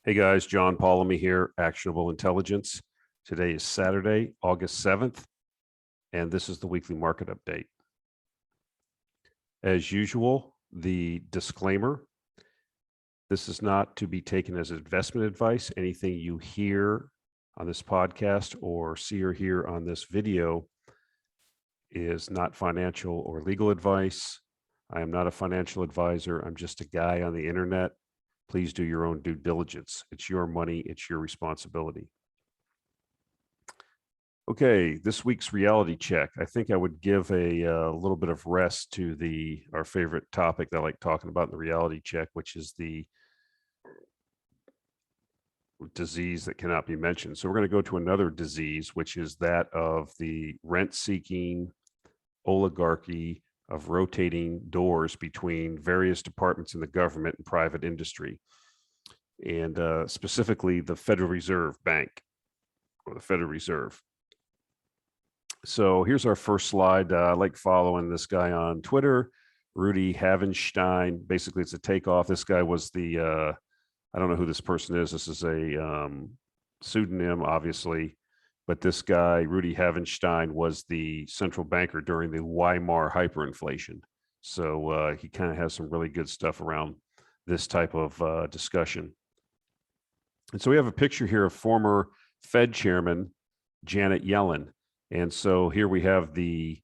Hey guys, John Polemy here, Actionable Intelligence. Today is Saturday, August 7th, and this is the weekly market update. As usual, the disclaimer, this is not to be taken as investment advice. Anything you hear on this podcast or see or hear on this video is not financial or legal advice. I am not a financial advisor. I'm just a guy on the internet. Please do your own due diligence. It's your money. It's your responsibility. Okay, this week's reality check. I think I would give a little bit of rest to our favorite topic that I like talking about in the reality check, which is the disease that cannot be mentioned. So we're going to go to another disease, which is that of the rent-seeking oligarchy of rotating doors between various departments in the government and private industry, and specifically the Federal Reserve Bank or the Federal Reserve. So here's our first slide. I like following this guy on Twitter, Rudy Havenstein. Basically, it's a takeoff. This guy was I don't know who this person is. This is a pseudonym, obviously. But this guy, Rudy Havenstein, was the central banker during the Weimar hyperinflation. So he kind of has some really good stuff around this type of discussion. And so we have a picture here of former Fed chairman Janet Yellen. And so here we have the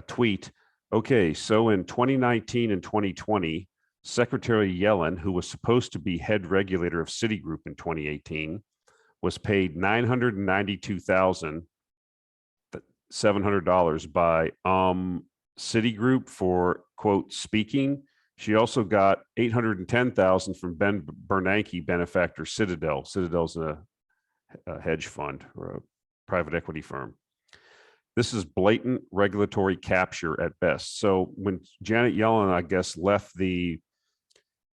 tweet. Okay, so in 2019 and 2020, Secretary Yellen, who was supposed to be head regulator of Citigroup in 2018, was paid $992,700 by Citigroup for, quote, speaking. She also got $810,000 from Ben Bernanke benefactor Citadel. Citadel's a hedge fund or a private equity firm. This is blatant regulatory capture at best. So when Janet Yellen, I guess, left the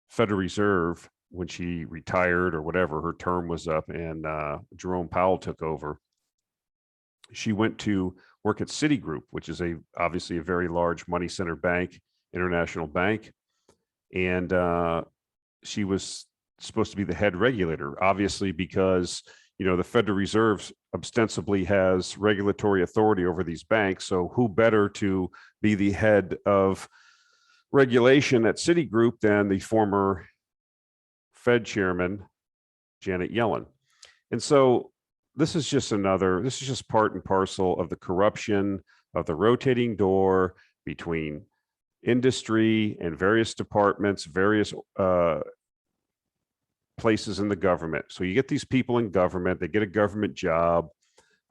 Federal Reserve, when she retired or whatever, her term was up, and Jerome Powell took over, she went to work at Citigroup, which is obviously a very large money center bank, international bank. And she was supposed to be the head regulator, obviously, because, the Federal Reserve ostensibly has regulatory authority over these banks. So who better to be the head of regulation at Citigroup than the former Fed chairman, Janet Yellen. And so this is just part and parcel of the corruption of the rotating door between industry and various departments, various places in the government. So you get these people in government, they get a government job.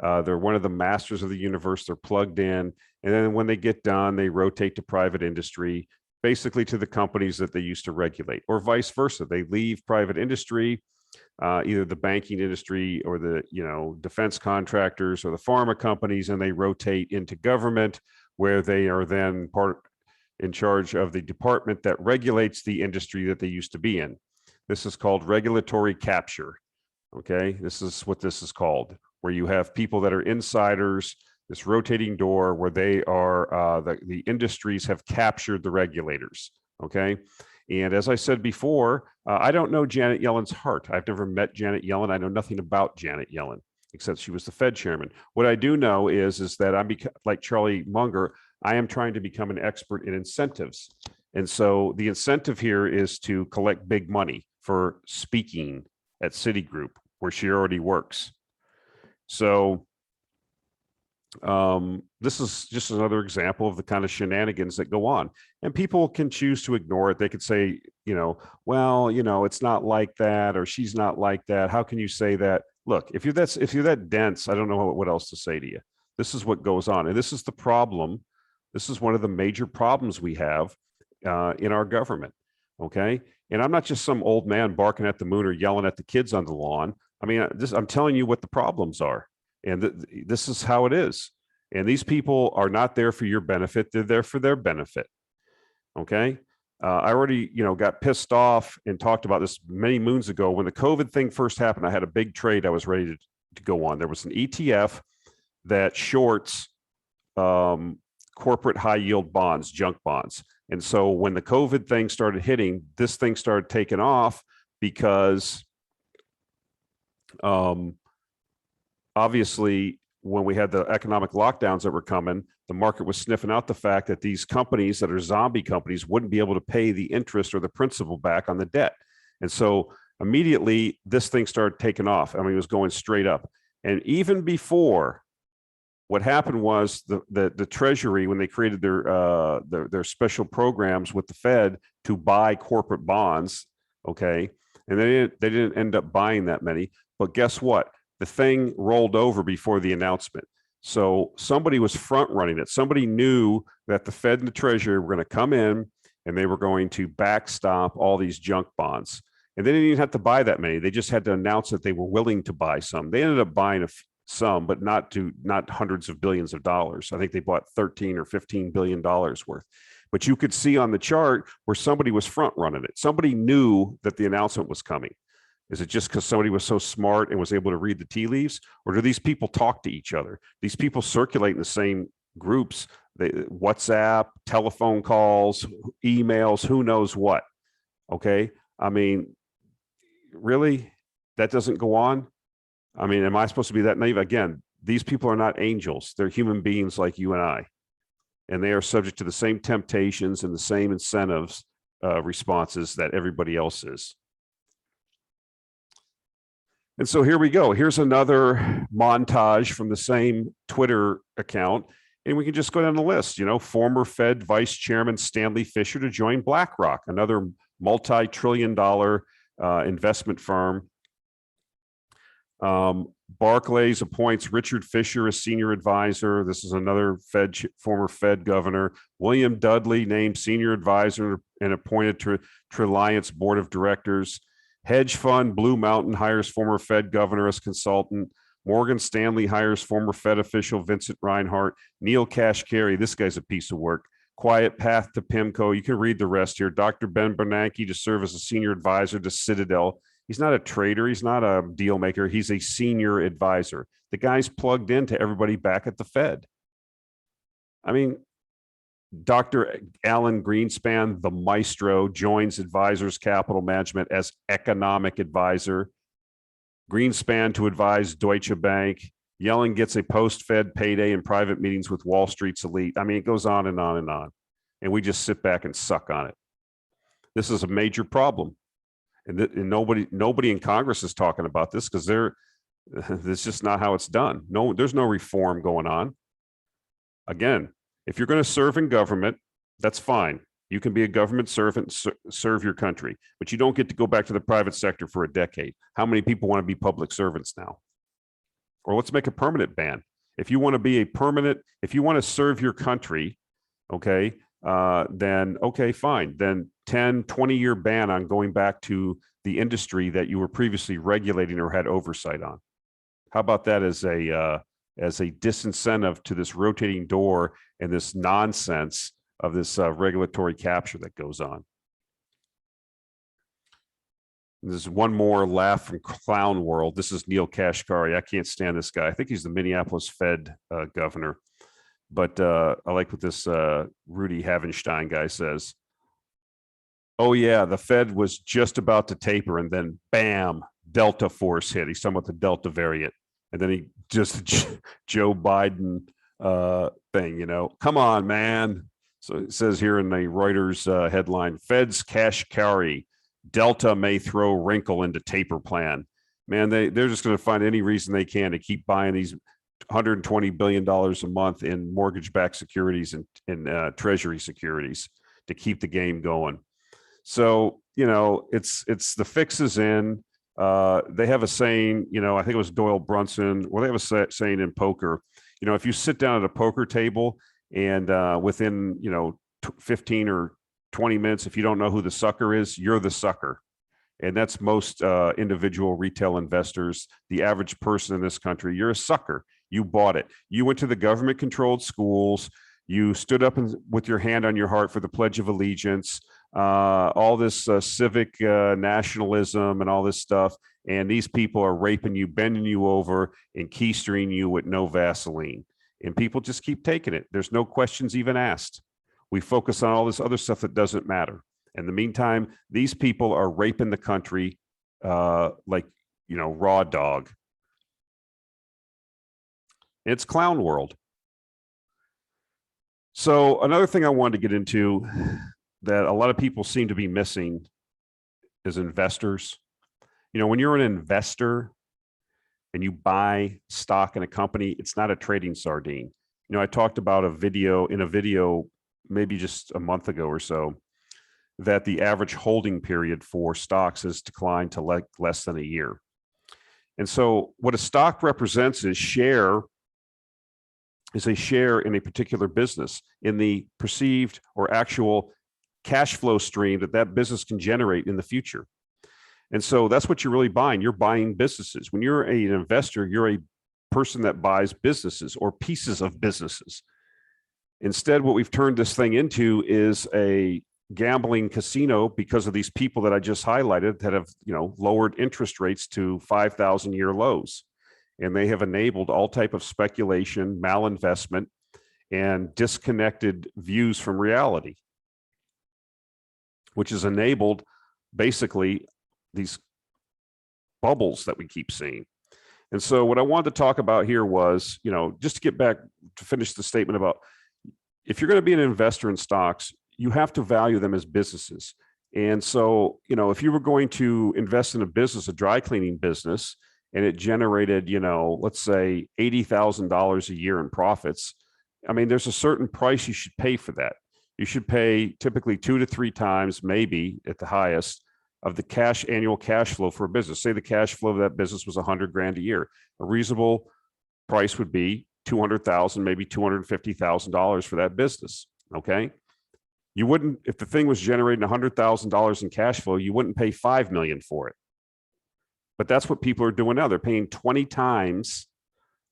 They're one of the masters of the universe. They're plugged in. And then when they get done, they rotate to private industry, basically to the companies that they used to regulate, or vice versa. They leave private industry, either the banking industry or the defense contractors or the pharma companies, and they rotate into government, where they are then in charge of the department that regulates the industry that they used to be in. This is called regulatory capture. Okay, this is what this is called, where you have people that are insiders, this rotating door where they are, the industries have captured the regulators, okay? And as I said before, I don't know Janet Yellen's heart. I've never met Janet Yellen. I know nothing about Janet Yellen, except she was the Fed chairman. What I do know is that I'm like Charlie Munger, I am trying to become an expert in incentives. And so the incentive here is to collect big money for speaking at Citigroup, where she already works. So this is just another example of the kind of shenanigans that go on, and people can choose to ignore it. They could say, well, it's not like that, or she's not like that. How can you say that? Look, if you're that dense, I don't know what else to say to you. This is what goes on, and this is the problem. This is one of the major problems we have in our government. Okay, and I'm not just some old man barking at the moon or yelling at the kids on the lawn. I mean, I'm telling you what the problems are. And this is how it is. And these people are not there for your benefit. They're there for their benefit. Okay. I already, got pissed off and talked about this many moons ago. When the COVID thing first happened, I had a big trade I was ready to go on. There was an ETF that shorts corporate high yield bonds, junk bonds. And so when the COVID thing started hitting, this thing started taking off because Um, Obviously, when we had the economic lockdowns that were coming, the market was sniffing out the fact that these companies that are zombie companies wouldn't be able to pay the interest or the principal back on the debt. And so immediately this thing started taking off. I mean, it was going straight up. And even before, what happened was the Treasury, when they created their special programs with the Fed to buy corporate bonds, okay, and they didn't end up buying that many. But guess what? The thing rolled over before the announcement. So somebody was front running it. Somebody knew that the Fed and the Treasury were going to come in and they were going to backstop all these junk bonds. And they didn't even have to buy that many. They just had to announce that they were willing to buy some. They ended up buying some, but not hundreds of billions of dollars. I think they bought 13 or 15 billion dollars worth. But you could see on the chart where somebody was front running it. Somebody knew that the announcement was coming. Is it just because somebody was so smart and was able to read the tea leaves? Or do these people talk to each other? These people circulate in the same groups, WhatsApp, telephone calls, emails, who knows what. Okay. I mean, really? That doesn't go on? I mean, am I supposed to be that naive? Again, these people are not angels. They're human beings like you and I. And they are subject to the same temptations and the same incentives responses that everybody else is. And so here we go. Here's another montage from the same Twitter account. And we can just go down the list, former Fed Vice Chairman Stanley Fischer to join BlackRock, another multi-trillion-dollar investment firm. Barclays appoints Richard Fisher as senior advisor. This is another former Fed governor. William Dudley named senior advisor and appointed to Treliance board of directors. Hedge fund Blue Mountain hires former Fed governor as consultant. Morgan Stanley hires former Fed official Vincent Reinhart. Neil Kashkari, this guy's a piece of work. Quiet path to PIMCO. You can read the rest here. Dr. Ben Bernanke to serve as a senior advisor to Citadel. He's not a trader. He's not a deal maker. He's a senior advisor. The guy's plugged into everybody back at the Fed. I mean, Dr. Alan Greenspan, the maestro, joins Advisors Capital Management as economic advisor. Greenspan to advise Deutsche Bank. Yellen gets a post-Fed payday in private meetings with Wall Street's elite. I mean, it goes on and on and on. And we just sit back and suck on it. This is a major problem. And nobody in Congress is talking about this because that's just not how it's done. No, there's no reform going on. Again, if you're going to serve in government, that's fine. You can be a government servant, serve your country, but you don't get to go back to the private sector for a decade. How many people want to be public servants now? Or let's make a permanent ban. If you want to be if you want to serve your country, okay, then okay, fine. Then 10, 20-year ban on going back to the industry that you were previously regulating or had oversight on. How about that as a disincentive to this rotating door and this nonsense of this regulatory capture that goes on? There's one more laugh from Clown World. This is Neil Kashkari. I can't stand this guy. I think he's the Minneapolis Fed governor. But I like what this Rudy Havenstein guy says. Oh, yeah, the Fed was just about to taper, and then bam, Delta force hit. He's talking about the Delta variant. And then he just Joe Biden thing, come on, man. So it says here in the Reuters headline, Fed's Kashkari, Delta may throw wrinkle into taper plan. Man, they're just going to find any reason they can to keep buying these $120 billion a month in mortgage-backed securities and treasury securities to keep the game going. So, it's the fix is in. They have a saying, I think it was Doyle Brunson. Well, they have a saying in poker, if you sit down at a poker table and within, 15 or 20 minutes, if you don't know who the sucker is, you're the sucker. And that's most individual retail investors, the average person in this country. You're a sucker. You bought it. You went to the government-controlled schools. You stood up with your hand on your heart for the Pledge of Allegiance, all this civic nationalism and all this stuff. And these people are raping you, bending you over, and keystering you with no Vaseline. And people just keep taking it. There's no questions even asked. We focus on all this other stuff that doesn't matter. In the meantime, these people are raping the country like raw dog. It's clown world. So another thing I wanted to get into that a lot of people seem to be missing is investors. When you're an investor and you buy stock in a company, it's not a trading sardine. I talked about a video maybe just a month ago or so, that the average holding period for stocks has declined to less than a year. And so what a stock represents is a share in a particular business, in the perceived or actual cash flow stream that business can generate in the future. And so that's what you're really buying. You're buying businesses. When you're an investor, you're a person that buys businesses or pieces of businesses. Instead, what we've turned this thing into is a gambling casino because of these people that I just highlighted that have, lowered interest rates to 5,000-year lows. And they have enabled all type of speculation, malinvestment, and disconnected views from reality, which has enabled basically these bubbles that we keep seeing. And so what I wanted to talk about here was, just to get back to finish the statement about, if you're going to be an investor in stocks, you have to value them as businesses. And so, if you were going to invest in a business, a dry cleaning business, and it generated, let's say $80,000 a year in profits, there's a certain price you should pay for that. You should pay typically 2 to 3 times, maybe at the highest, of the annual cash flow for a business. Say the cash flow of that business was $100,000 a year. A reasonable price would be $200,000, maybe $250,000 for that business. Okay. You wouldn't, if the thing was generating $100,000 in cash flow, you wouldn't pay $5 million for it. But that's what people are doing now. They're paying 20 times.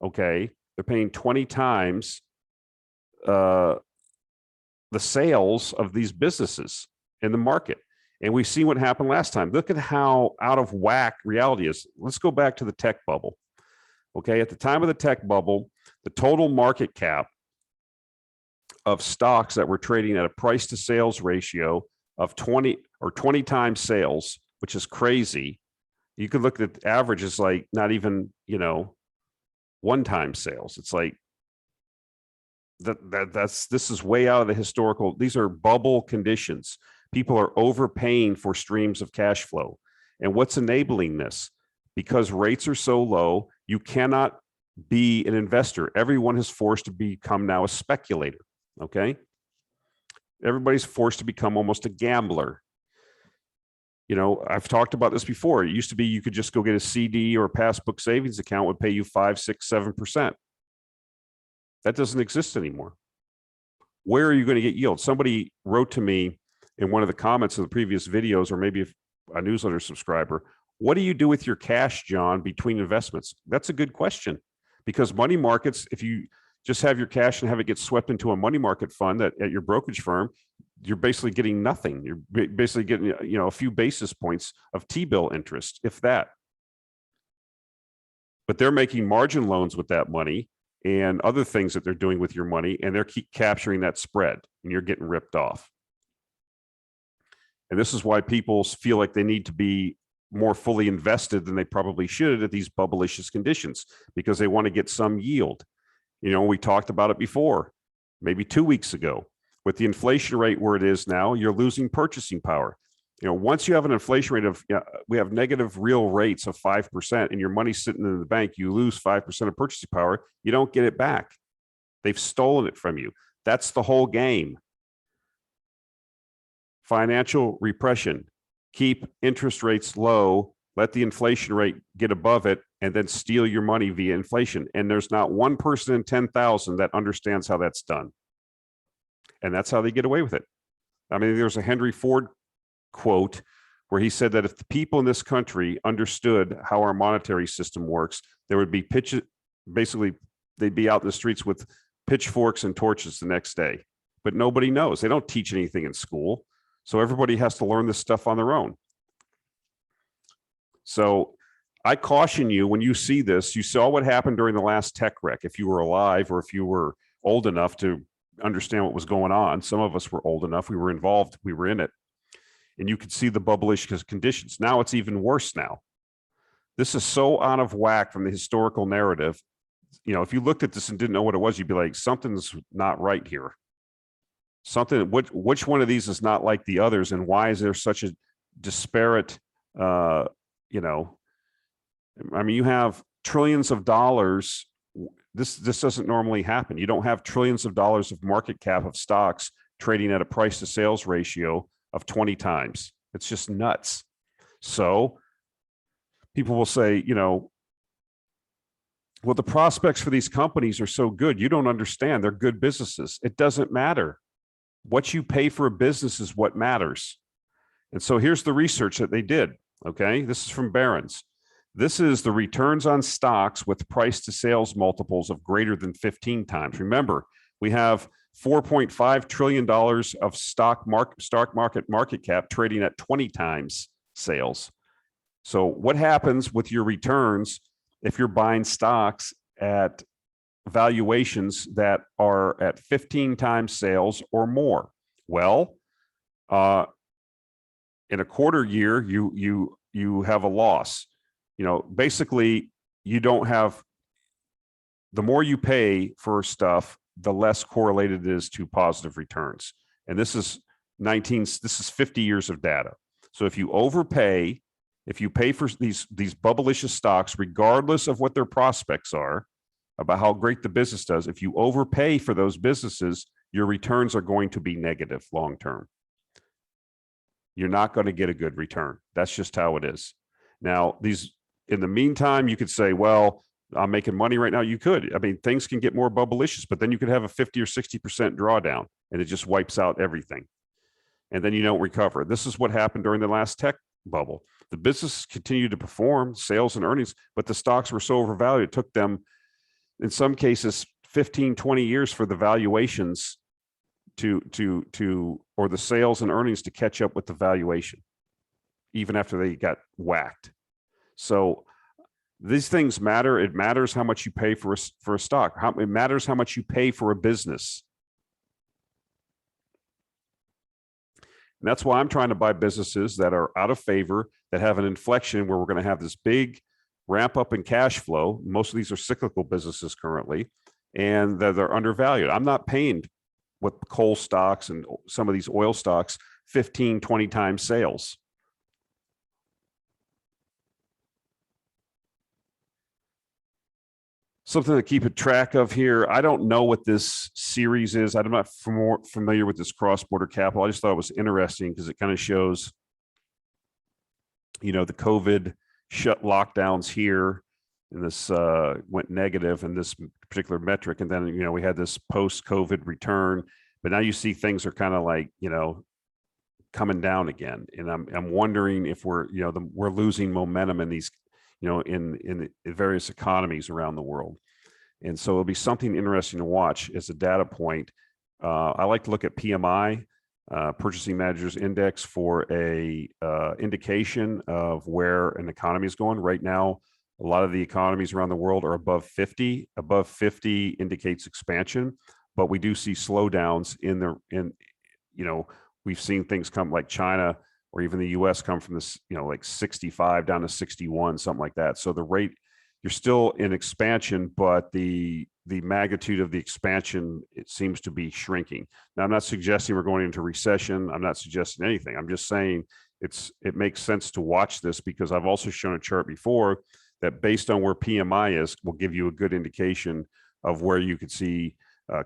Okay. They're paying 20 times the sales of these businesses in the market. And we see what happened last time. Look at how out of whack reality is. Let's go back to the tech bubble. Okay. At the time of the tech bubble, the total market cap of stocks that were trading at a price to sales ratio of 20 times sales, which is crazy. You could look at the average is like not even, 1 time sales. It's like this is way out of the historical. These are bubble conditions. People are overpaying for streams of cash flow. And what's enabling this? Because rates are so low, you cannot be an investor. Everyone is forced to become now a speculator. Okay. Everybody's forced to become almost a gambler. I've talked about this before. It used to be you could just go get a CD or a passbook savings account would pay you 5, 6, 7%. That doesn't exist anymore. Where are you going to get yield? Somebody wrote to me in one of the comments of the previous videos, or maybe a newsletter subscriber, what do you do with your cash, John, between investments? That's a good question, because money markets, if you just have your cash and have it get swept into a money market fund at your brokerage firm, you're basically getting nothing. You're basically getting, a few basis points of T-bill interest, if that. But they're making margin loans with that money and other things that they're doing with your money, and they're keep capturing that spread, and you're getting ripped off. And this is why people feel like they need to be more fully invested than they probably should at these bubblicious conditions, because they want to get some yield. We talked about it before, maybe 2 weeks ago. With the inflation rate where it is now, you're losing purchasing power. Once you have an inflation rate of, we have negative real rates of 5%, and your money's sitting in the bank, you lose 5% of purchasing power. You don't get it back. They've stolen it from you. That's the whole game. Financial repression. Keep interest rates low, let the inflation rate get above it, and then steal your money via inflation. And there's not one person in 10,000 that understands how that's done. And that's how they get away with it. There's a Henry Ford quote where he said that if the people in this country understood how our monetary system works, there would be basically they'd be out in the streets with pitchforks and torches the next day. But nobody knows. They don't teach anything in school. So everybody has to learn this stuff on their own. So I caution you, when you see this, you saw what happened during the last tech wreck. If you were alive, or if you were old enough to understand what was going on. Some of us were old enough. We were involved. We were in it. And you could see the bubblish conditions. Now it's even worse now. This is so out of whack from the historical narrative. If you looked at this and didn't know what it was, you'd be like, something's not right here. Which one of these is not like the others, and why is there such a disparate, you have trillions of dollars. This doesn't normally happen. You don't have trillions of dollars of market cap of stocks trading at a price to sales ratio of 20 times. It's just nuts. So people will say, well, the prospects for these companies are so good. You don't understand. They're good businesses. It doesn't matter. What you pay for a business is what matters. And so here's the research that they did. Okay. This is from Barron's. This is the returns on stocks with price to sales multiples of greater than 15 times. Remember, we have $4.5 trillion of stock market cap trading at 20 times sales. So what happens with your returns if you're buying stocks at valuations that are at 15 times sales or more? Well, in a quarter year, you have a loss. Basically, you don't have, the more you pay for stuff, the less correlated it is to positive returns. And this is 50 years of data. So if you overpay, if you pay for these bubblicious stocks, regardless of what their prospects are, about how great the business does, if you overpay for those businesses, your returns are going to be negative long term. You're not going to get a good return. That's just how it is. Now, in the meantime, you could say, well, I'm making money right now. You could. Things can get more bubblicious, but then you could have a 50 or 60% drawdown, and it just wipes out everything. And then you don't recover. This is what happened during the last tech bubble. The business continued to perform, sales and earnings, but the stocks were so overvalued, it took them, in some cases, 15, 20 years for the valuations or the sales and earnings to catch up with the valuation, even after they got whacked. So these things matter. It matters how much you pay for a stock. It matters how much you pay for a business. And that's why I'm trying to buy businesses that are out of favor, that have an inflection where we're going to have this big ramp up in cash flow. Most of these are cyclical businesses currently, and that they're undervalued. I'm not paying with coal stocks and some of these oil stocks 15, 20 times sales. Something to keep a track of here. I don't know what this series is. I'm not familiar with this cross-border capital. I just thought it was interesting because it kind of shows, the COVID shut lockdowns here, and this went negative in this particular metric. And then, we had this post-COVID return, but now you see things are kind of like, coming down again. And I'm wondering if we're losing momentum in these, in various economies around the world. And so it'll be something interesting to watch as a data point. I like to look at PMI, Purchasing Managers Index, for a indication of where an economy is going. Right now, a lot of the economies around the world are above 50. Above 50 indicates expansion, but we do see slowdowns we've seen things come like China or even the US come from this, like 65 down to 61, something like that. So the rate, you're still in expansion, but the magnitude of the expansion, it seems to be shrinking. Now, I'm not suggesting we're going into recession. I'm not suggesting anything. I'm just saying it makes sense to watch this, because I've also shown a chart before that based on where PMI is, will give you a good indication of where you could see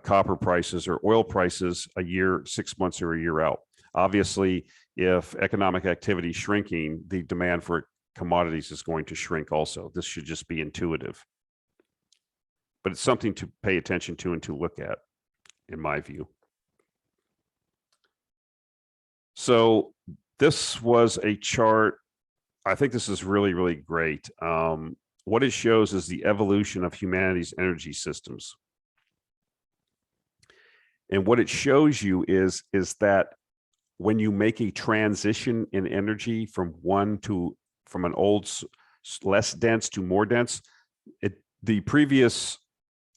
copper prices or oil prices a year, 6 months or a year out. Obviously, if economic activity is shrinking, the demand for commodities is going to shrink also. This should just be intuitive. But it's something to pay attention to and to look at, in my view. So this was a chart. I think this is really, really great. What it shows is the evolution of humanity's energy systems. And what it shows you is that when you make a transition in energy from an old, less dense to more dense, the previous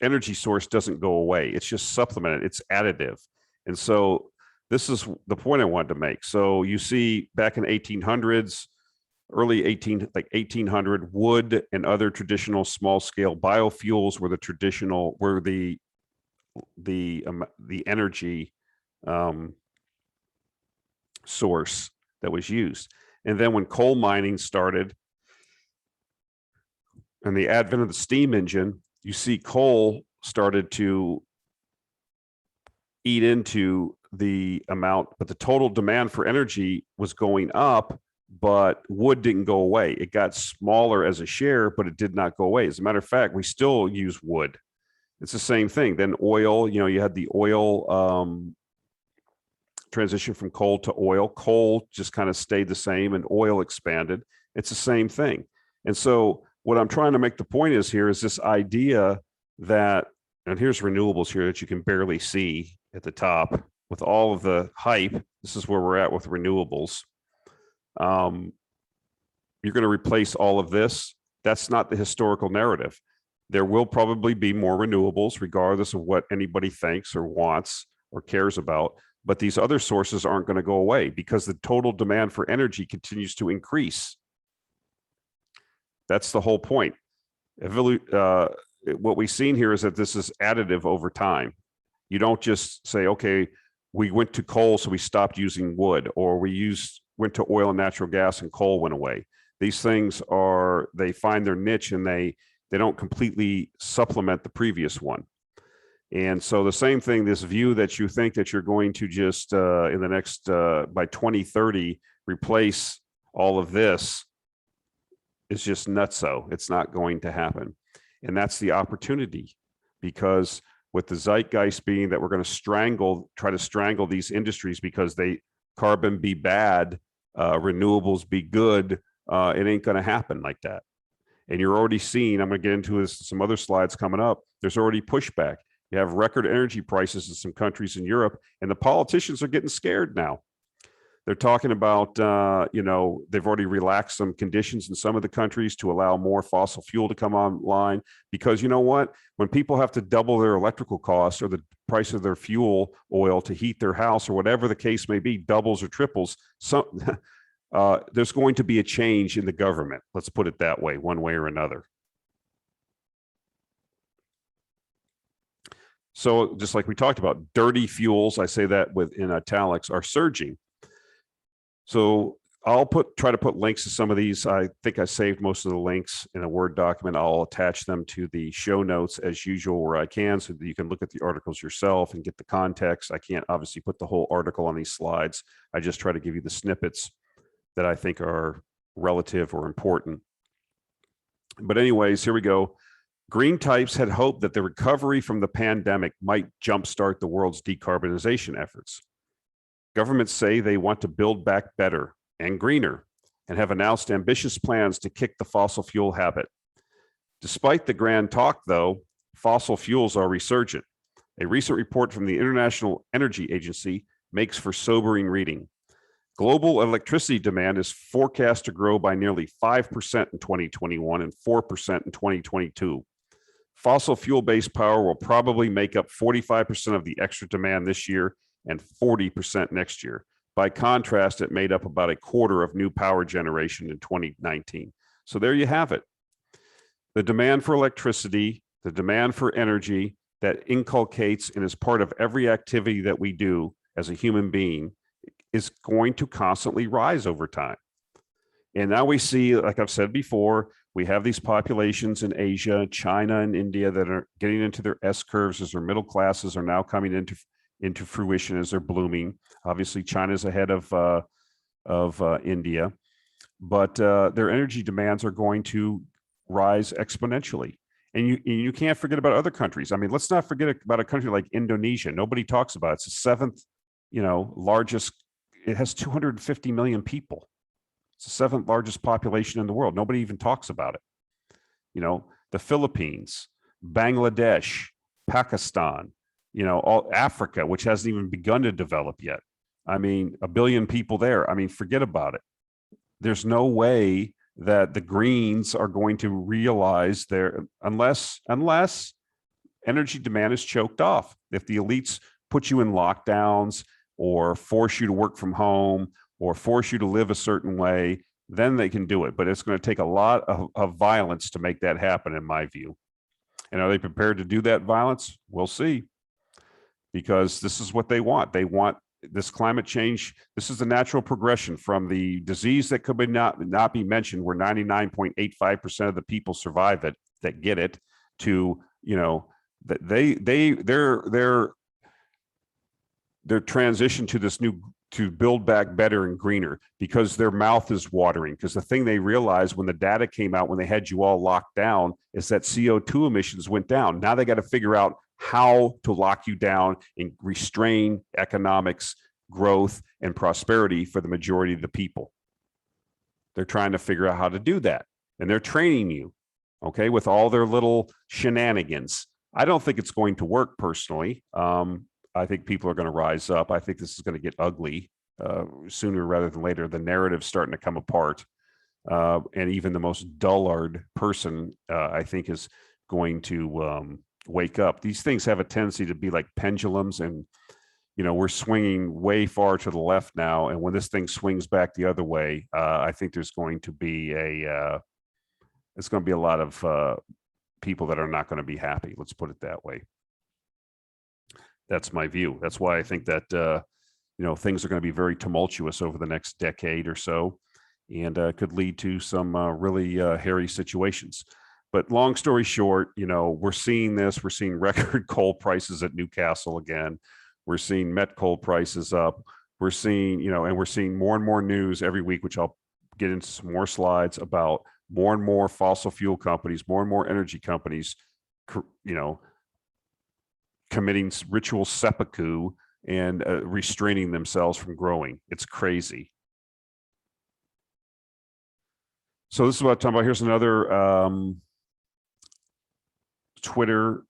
energy source doesn't go away. It's just supplemented. It's additive. And so this is the point I wanted to make. So you see back in 1800s, early 1800, wood and other traditional small scale biofuels were the energy source that was used. And then when coal mining started and the advent of the steam engine, you see coal started to eat into the amount, but the total demand for energy was going up, but wood didn't go away. It got smaller as a share, but it did not go away. As a matter of fact, we still use wood. It's the same thing. Then oil, you had the oil transition from coal to oil. Coal just kind of stayed the same and oil expanded. It's the same thing. And so what I'm trying to make the point is here is this idea that, and here's renewables here that you can barely see at the top with all of the hype. This is where we're at with renewables. You're going to replace all of this. That's not the historical narrative. There will probably be more renewables, regardless of what anybody thinks or wants or cares about. But these other sources aren't going to go away because the total demand for energy continues to increase. That's the whole point. What we've seen here is that this is additive over time. You don't just say, okay, we went to coal, so we stopped using wood, or went to oil and natural gas and coal went away. These things they find their niche and they don't completely supplement the previous one. And so the same thing, this view that you think that you're going to just in the next, by 2030, replace all of this is just nutso. It's not going to happen. And that's the opportunity, because with the zeitgeist being that we're going to try to strangle these industries because carbon be bad, renewables be good, it ain't going to happen like that. And you're already seeing, I'm going to get into some other slides coming up, there's already pushback. You have record energy prices in some countries in Europe, and the politicians are getting scared now. They're talking about, they've already relaxed some conditions in some of the countries to allow more fossil fuel to come online, because you know what? When people have to double their electrical costs or the price of their fuel oil to heat their house or whatever the case may be, doubles or triples, there's going to be a change in the government. Let's put it that way, one way or another. So just like we talked about, dirty fuels, I say that in italics, are surging. So I'll try to put links to some of these. I think I saved most of the links in a Word document. I'll attach them to the show notes as usual where I can, so that you can look at the articles yourself and get the context. I can't obviously put the whole article on these slides. I just try to give you the snippets that I think are relative or important. But anyways, here we go. Green types had hoped that the recovery from the pandemic might jumpstart the world's decarbonization efforts. Governments say they want to build back better and greener and have announced ambitious plans to kick the fossil fuel habit. Despite the grand talk, though, fossil fuels are resurgent. A recent report from the International Energy Agency makes for sobering reading. Global electricity demand is forecast to grow by nearly 5% in 2021 and 4% in 2022. Fossil fuel-based power will probably make up 45% of the extra demand this year and 40% next year. By contrast, it made up about a quarter of new power generation in 2019. So there you have it. The demand for electricity, the demand for energy that inculcates and is part of every activity that we do as a human being is going to constantly rise over time. And now we see, like I've said before, we have these populations in Asia, China, and India that are getting into their S curves as their middle classes are now coming into fruition as they're blooming. Obviously, China's ahead of India, but their energy demands are going to rise exponentially. And you can't forget about other countries. I mean, let's not forget about a country like Indonesia. Nobody talks about it. It's the seventh, largest. It has 250 million people. It's the seventh largest population in the world. Nobody even talks about it. The Philippines, Bangladesh, Pakistan, all Africa, which hasn't even begun to develop yet. I mean, 1 billion people there. I mean, forget about it. There's no way that the Greens are going to realize unless energy demand is choked off. If the elites put you in lockdowns or force you to work from home or force you to live a certain way, then they can do it. But it's going to take a lot of violence to make that happen, in my view. And are they prepared to do that violence? We'll see, because this is what they want. They want this climate change. This is the natural progression from the disease that could not be mentioned, where 99.85% of the people survive it, that get it, to, you know, that their transition to this new, to build back better and greener, because their mouth is watering. Because the thing they realized when the data came out, when they had you all locked down, is that CO2 emissions went down. Now they got to figure out how to lock you down and restrain economics, growth, and prosperity for the majority of the people. They're trying to figure out how to do that. And they're training you, okay, with all their little shenanigans. I don't think it's going to work personally. I think people are going to rise up. I think this is going to get ugly sooner rather than later. The narrative's starting to come apart. And even the most dullard person, I think, is going to wake up. These things have a tendency to be like pendulums, and, you know, we're swinging way far to the left now. And when this thing swings back the other way, I think there's going to be it's going to be a lot of people that are not going to be happy. Let's put it that way. That's my view. That's why I think that, you know, things are going to be very tumultuous over the next decade or so, and could lead to some really hairy situations. But long story short, you know, we're seeing this. We're seeing record coal prices at Newcastle again. We're seeing met coal prices up. We're seeing, you know, and we're seeing more and more news every week, which I'll get into some more slides about, more and more fossil fuel companies, more and more energy companies, you know, committing ritual seppuku and restraining themselves from growing. It's crazy. So this is what I'm talking about. Here's another Twitter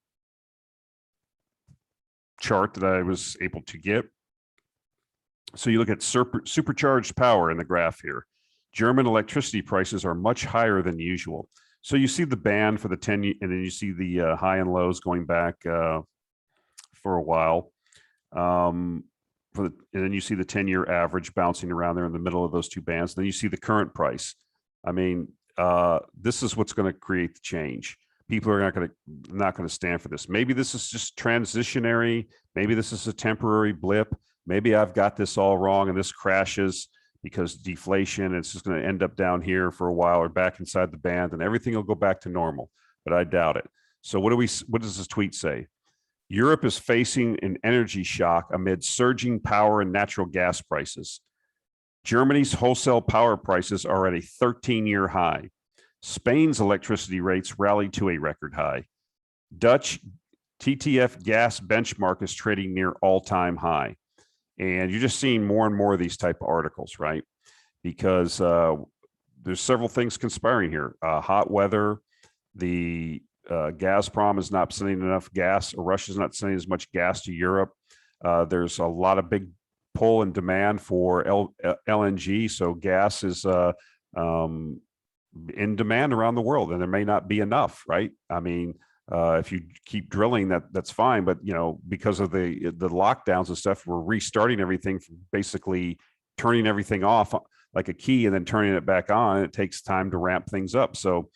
chart that I was able to get. So you look at supercharged power in the graph here. German electricity prices are much higher than usual. So you see the band for the 10, and then you see the high and lows going back for a while. And then you see the 10-year average bouncing around there in the middle of those two bands. Then you see the current price. I mean, this is what's going to create the change. People are not going to stand for this. Maybe this is just transitionary. Maybe this is a temporary blip. Maybe I've got this all wrong and this crashes because deflation, it's just going to end up down here for a while or back inside the band, and everything will go back to normal. But I doubt it. So what does this tweet say? Europe is facing an energy shock amid surging power and natural gas prices. Germany's wholesale power prices are at a 13-year high. Spain's electricity rates rallied to a record high. Dutch TTF gas benchmark is trading near all-time high. And you're just seeing more and more of these type of articles, right? Because there's several things conspiring here. Hot weather, the Gazprom is not sending enough gas, or Russia's not sending as much gas to Europe. There's a lot of big pull and demand for LNG, so gas is in demand around the world, and there may not be enough, right? I mean, if you keep drilling, that's fine, but, you know, because of the lockdowns and stuff, we're restarting everything, from basically turning everything off like a key and then turning it back on. It takes time to ramp things up. So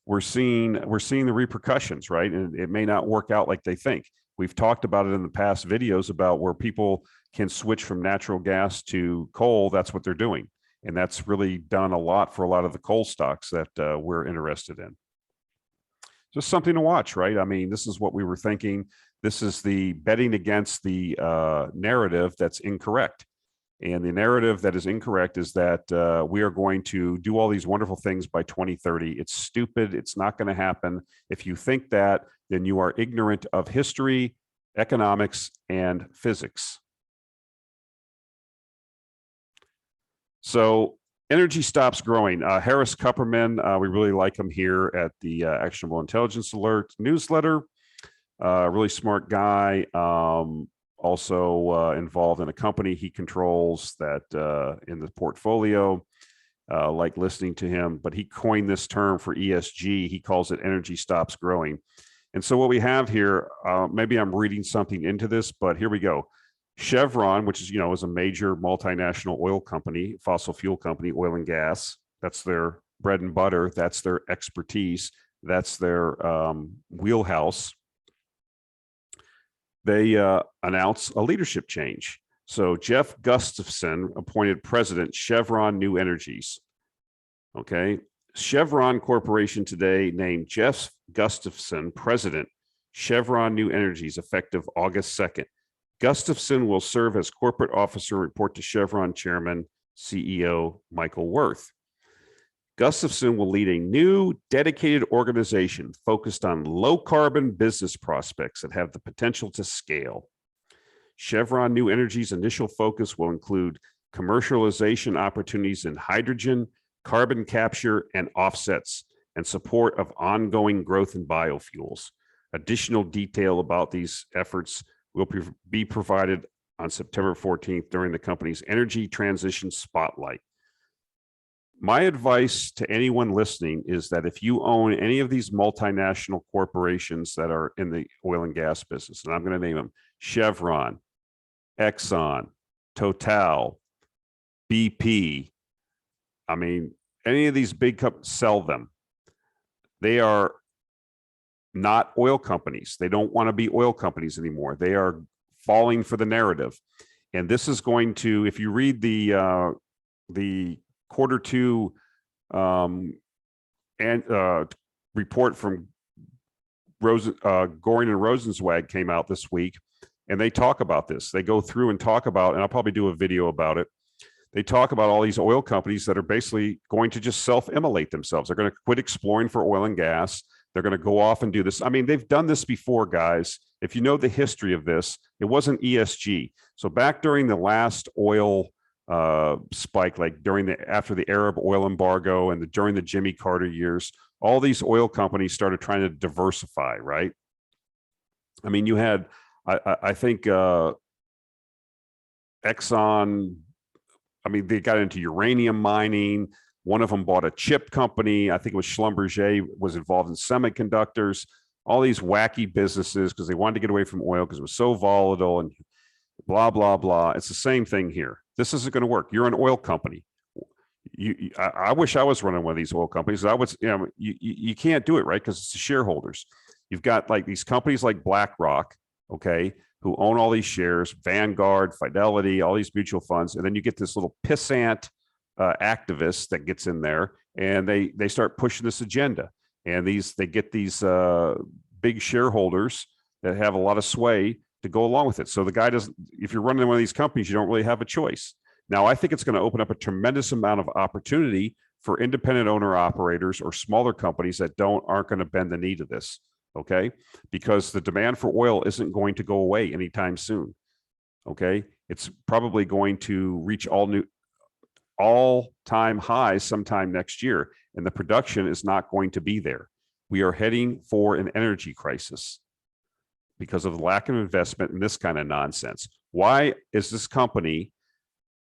we're seeing the repercussions, right? And it may not work out like they think. We've talked about it in the past videos about where people can switch from natural gas to coal. That's what they're doing. And that's really done a lot for a lot of the coal stocks that we're interested in. Just something to watch, right? I mean, this is what we were thinking. This is the betting against the narrative that's incorrect. And the narrative that is incorrect is that we are going to do all these wonderful things by 2030. It's stupid. It's not going to happen. If you think that, then you are ignorant of history, economics, and physics. So energy stops growing. Harris Kupperman, we really like him here at the Actionable Intelligence Alert newsletter. Really smart guy. Also involved in a company he controls that in the portfolio. Like listening to him, but he coined this term for ESG. He calls it energy stops growing. And so what we have here, maybe I'm reading something into this, but here we go. Chevron, which is, is a major multinational oil company, fossil fuel company, oil and gas. That's their bread and butter. That's their expertise. That's their wheelhouse. They announce a leadership change. So Jeff Gustafson appointed president, Chevron New Energies. Okay. Chevron Corporation today named Jeff Gustafson president, Chevron New Energies, effective August 2nd. Gustafson will serve as corporate officer and report to Chevron chairman, CEO Michael Wirth. Gustafson will lead a new dedicated organization focused on low carbon business prospects that have the potential to scale. Chevron New Energy's initial focus will include commercialization opportunities in hydrogen, carbon capture, and offsets, and support of ongoing growth in biofuels. Additional detail about these efforts will be provided on September 14th during the company's Energy Transition Spotlight. My advice to anyone listening is that if you own any of these multinational corporations that are in the oil and gas business, and I'm going to name them Chevron, Exxon, Total, BP, I mean, any of these big companies, sell them. They are not oil companies. They don't want to be oil companies anymore. They are falling for the narrative. And this is going to, if you read the quarter two report from Goring and Rosenzweig came out this week, and they talk about this. They go through and talk about, and I'll probably do a video about it. They talk about all these oil companies that are basically going to just self-immolate themselves. They're going to quit exploring for oil and gas. They're going to go off and do this. I mean, they've done this before, guys. If you know the history of this, it wasn't ESG. So back during the last oil spike, like after the Arab oil embargo and during the Jimmy Carter years, all these oil companies started trying to diversify, right? I mean, you had, I think Exxon, I mean, they got into uranium mining. One of them bought a chip company. I think it was Schlumberger, was involved in semiconductors, all these wacky businesses because they wanted to get away from oil because it was so volatile and blah, blah, blah. It's the same thing here. This isn't going to work. You're an oil company. I wish I was running one of these oil companies. I would, you can't do it, right? Because it's the shareholders. You've got like these companies like BlackRock, okay, who own all these shares, Vanguard, Fidelity, all these mutual funds. And then you get this little pissant activist that gets in there and they start pushing this agenda. And they get these big shareholders that have a lot of sway to go along with it. So the guy doesn't, if you're running one of these companies, you don't really have a choice. Now, I think it's going to open up a tremendous amount of opportunity for independent owner operators or smaller companies that aren't going to bend the knee to this. Okay. Because the demand for oil isn't going to go away anytime soon. Okay. It's probably going to reach all-time highs sometime next year, and the production is not going to be there. We are heading for an energy crisis because of the lack of investment in this kind of nonsense. Why is this company,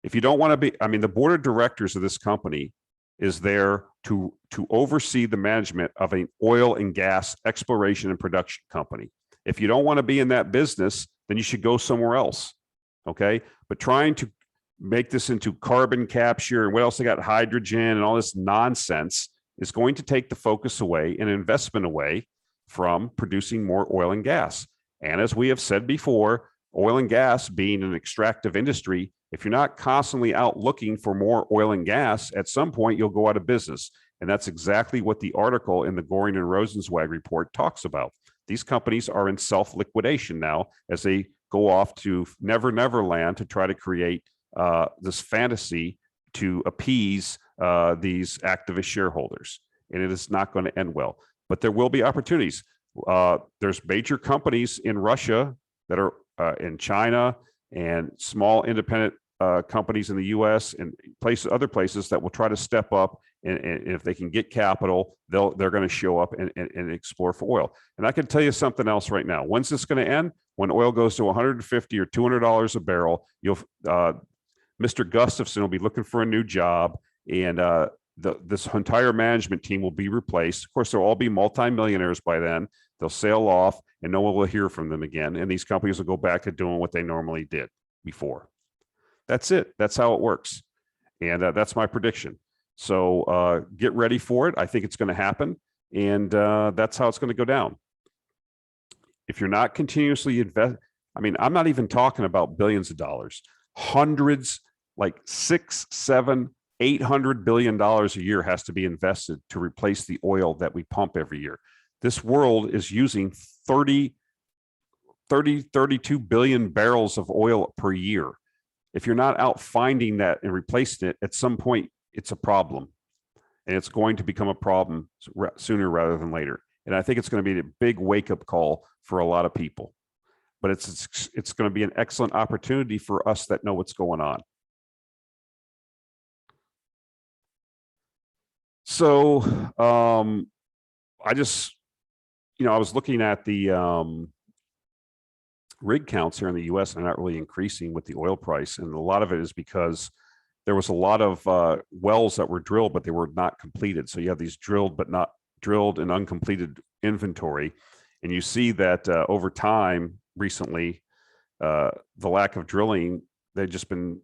if you don't want to be, I mean, the board of directors of this company is there to oversee the management of an oil and gas exploration and production company. If you don't want to be in that business, then you should go somewhere else. Okay. But trying to make this into carbon capture and what else they got, hydrogen and all this nonsense, is going to take the focus away and investment away from producing more oil and gas. And as we have said before, oil and gas being an extractive industry, if you're not constantly out looking for more oil and gas, at some point you'll go out of business. And that's exactly what the article in the Goring and Rosenzweig report talks about. These companies are in self-liquidation now as they go off to Never Never Land to try to create this fantasy to appease these activist shareholders. And it is not going to end well. But there will be opportunities. There's major companies in Russia that are in China, and small independent companies in the U.S. and other places that will try to step up. And if they can get capital, they're going to show up and explore for oil. And I can tell you something else right now. When's this going to end? When oil goes to $150 or $200 a barrel, Mr. Gustafson will be looking for a new job, and this entire management team will be replaced. Of course, they'll all be multimillionaires by then. They'll sail off, and no one will hear from them again. And these companies will go back to doing what they normally did before. That's it. That's how it works. And that's my prediction. So get ready for it. I think it's going to happen. And that's how it's going to go down. If you're not continuously invest, I mean, I'm not even talking about billions of dollars, hundreds, like 6, 7, $800 billion a year has to be invested to replace the oil that we pump every year. This world is using 32 billion barrels of oil per year. If you're not out finding that and replacing it, at some point, it's a problem. And it's going to become a problem sooner rather than later. And I think it's going to be a big wake-up call for a lot of people. But it's going to be an excellent opportunity for us that know what's going on. So I just, I was looking at the rig counts here in the US, and they're not really increasing with the oil price. And a lot of it is because there was a lot of wells that were drilled, but they were not completed. So you have these drilled, but not drilled and uncompleted inventory. And you see that over time recently, the lack of drilling, they've just been,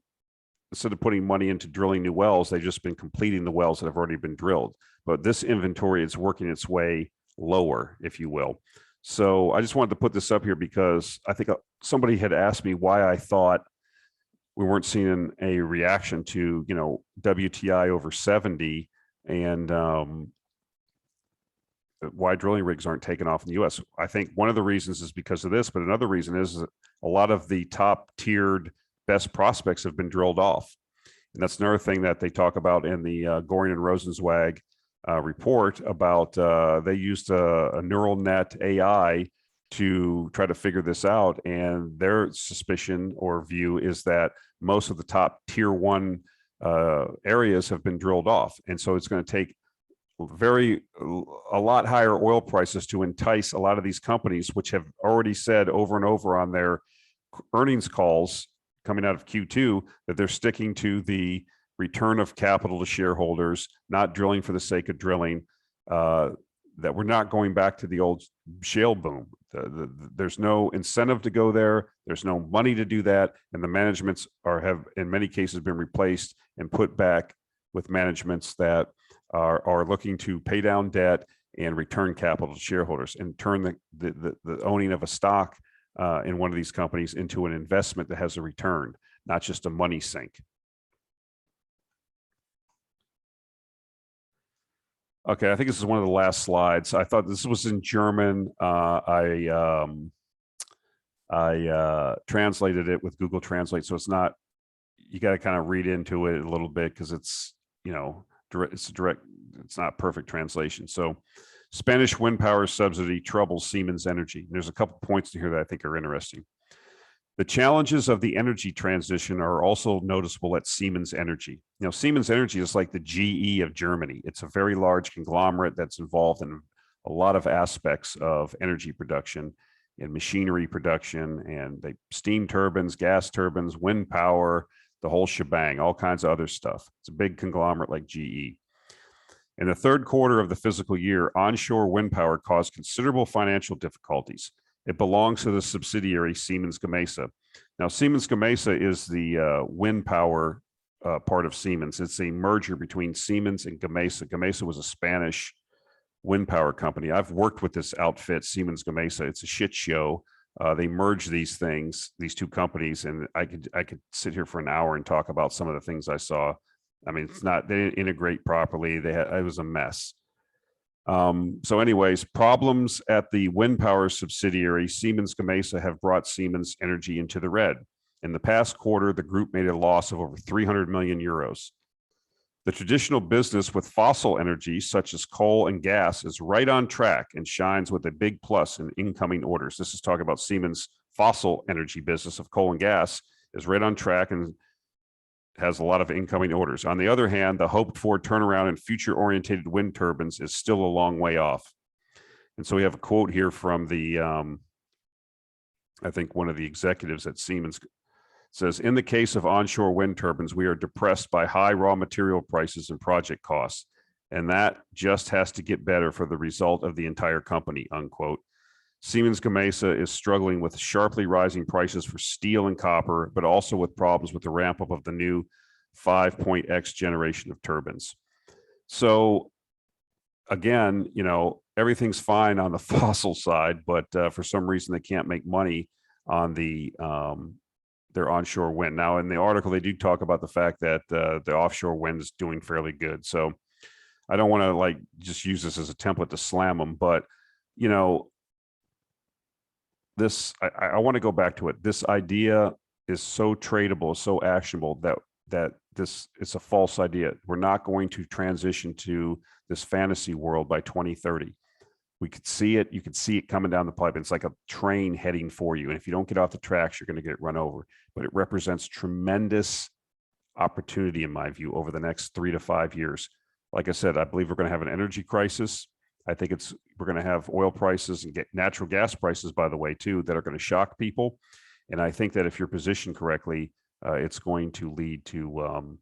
instead of putting money into drilling new wells, they've just been completing the wells that have already been drilled. But this inventory is working its way lower, if you will. So I just wanted to put this up here because I think somebody had asked me why I thought we weren't seeing a reaction to, WTI over 70 and why drilling rigs aren't taking off in the US. I think one of the reasons is because of this, but another reason is that a lot of the top tiered best prospects have been drilled off. And that's another thing that they talk about in the Goring and Rosenzweig report about they used a neural net AI to try to figure this out. And their suspicion or view is that most of the top tier 1 areas have been drilled off. And so it's going to take a lot higher oil prices to entice a lot of these companies, which have already said over and over on their earnings calls coming out of Q2 that they're sticking to the return of capital to shareholders, not drilling for the sake of drilling, that we're not going back to the old shale boom. There's no incentive to go there. There's no money to do that. And the managements have in many cases been replaced and put back with managements that are looking to pay down debt and return capital to shareholders and turn the owning of a stock in one of these companies into an investment that has a return, not just a money sink. Okay, I think this is one of the last slides. I thought this was in German. I translated it with Google Translate, so it's not. You got to kind of read into it a little bit because it's direct. It's not perfect translation. So, Spanish wind power subsidy troubles Siemens Energy. There's a couple points here that I think are interesting. The challenges of the energy transition are also noticeable at Siemens Energy. Siemens Energy is like the GE of Germany. It's a very large conglomerate that's involved in a lot of aspects of energy production and machinery production and steam turbines, gas turbines, wind power, the whole shebang, all kinds of other stuff. It's a big conglomerate like GE. In the third quarter of the fiscal year, onshore wind power caused considerable financial difficulties. It belongs to the subsidiary Siemens Gamesa. Now, Siemens Gamesa is the wind power part of Siemens. It's a merger between Siemens and Gamesa. Gamesa was a Spanish wind power company. I've worked with this outfit, Siemens Gamesa. It's a shit show. They merged these things, these two companies, and I could sit here for an hour and talk about some of the things I saw. I mean, they didn't integrate properly. It was a mess. So anyways, problems at the wind power subsidiary Siemens Gamesa have brought Siemens Energy into the red. In the past quarter, the group made a loss of over 300 million euros. The traditional business with fossil energy, such as coal and gas, is right on track and shines with a big plus in incoming orders. This is talking about Siemens' fossil energy business of coal and gas is right on track and has a lot of incoming orders. On the other hand, the hoped for turnaround in future-oriented wind turbines is still a long way off. And so we have a quote here from the, I think one of the executives at Siemens says, in the case of onshore wind turbines, we are depressed by high raw material prices and project costs, and that just has to get better for the result of the entire company, unquote. Siemens Gamesa is struggling with sharply rising prices for steel and copper, but also with problems with the ramp up of the new 5.X generation of turbines. So again, everything's fine on the fossil side, but for some reason they can't make money on their onshore wind. Now, in the article, they do talk about the fact that the offshore wind is doing fairly good. So I don't want to just use this as a template to slam them, but I want to go back to it. This idea is so tradable, so actionable that it's a false idea. We're not going to transition to this fantasy world by 2030. We could see it. You could see it coming down the pipe. It's like a train heading for you. And if you don't get off the tracks, you're going to get run over. But it represents tremendous opportunity, in my view, over the next 3 to 5 years. Like I said, I believe we're going to have an energy crisis. I think we're going to have oil prices and natural gas prices, by the way, too, that are going to shock people. And I think that if you're positioned correctly, it's going to lead to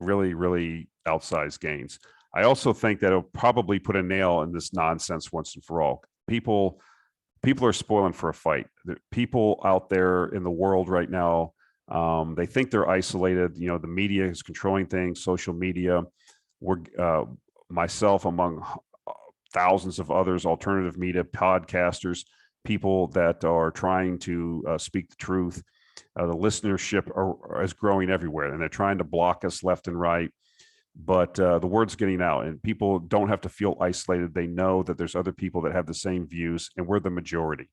really, really outsized gains. I also think that it'll probably put a nail in this nonsense once and for all. People are spoiling for a fight. The people out there in the world right now, they think they're isolated. The media is controlling things, social media. Myself among thousands of others, alternative media, podcasters, people that are trying to speak the truth. The listenership is growing everywhere, and they're trying to block us left and right. But the word's getting out, and people don't have to feel isolated. They know that there's other people that have the same views, and we're the majority.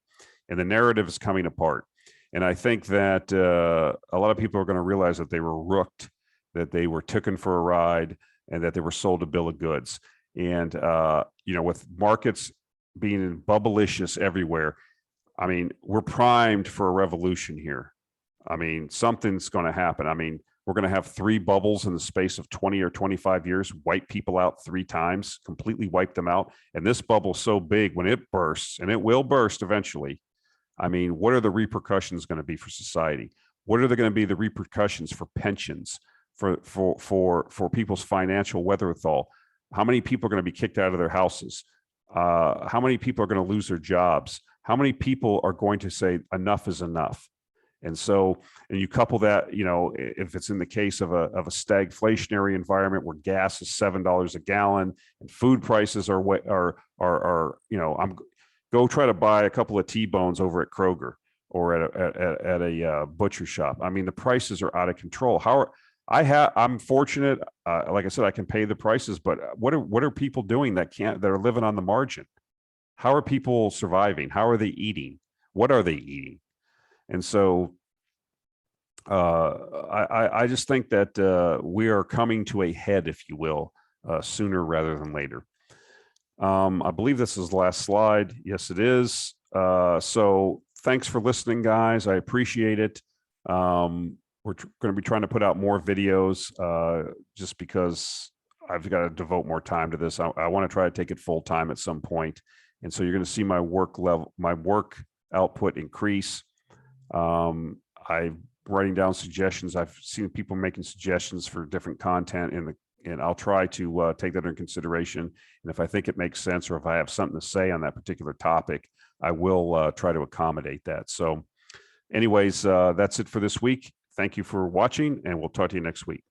And the narrative is coming apart. And I think that a lot of people are going to realize that they were rooked, that they were taken for a ride, and that they were sold a bill of goods. And with markets being bubblicious everywhere, I mean, we're primed for a revolution here. I mean, something's going to happen. I mean, we're going to have 3 bubbles in the space of 20 or 25 years, wipe people out 3 times, completely wipe them out. And this bubble's so big, when it bursts, and it will burst eventually, I mean, what are the repercussions going to be for society? What are going to be the repercussions for pensions, for people's financial wherewithal? How many people are going to be kicked out of their houses? How many people are going to lose their jobs? How many people are going to say enough is enough? And so, and you couple that, if it's in the case of a stagflationary environment where gas is $7 a gallon and food prices are go try to buy a couple of T-bones over at Kroger or at a butcher shop. I mean, the prices are out of control. I'm fortunate. Like I said, I can pay the prices, but what are people doing that are living on the margin? How are people surviving? How are they eating? What are they eating? And so I just think that we are coming to a head, if you will, sooner rather than later. I believe this is the last slide. Yes, it is. So thanks for listening, guys. I appreciate it. We're going to be trying to put out more videos just because I've got to devote more time to this. I want to try to take it full time at some point. And so you're going to see my work output increase. I'm writing down suggestions. I've seen people making suggestions for different content, and I'll try to take that into consideration. And if I think it makes sense, or if I have something to say on that particular topic, I will try to accommodate that. So anyways, that's it for this week. Thank you for watching, and we'll talk to you next week.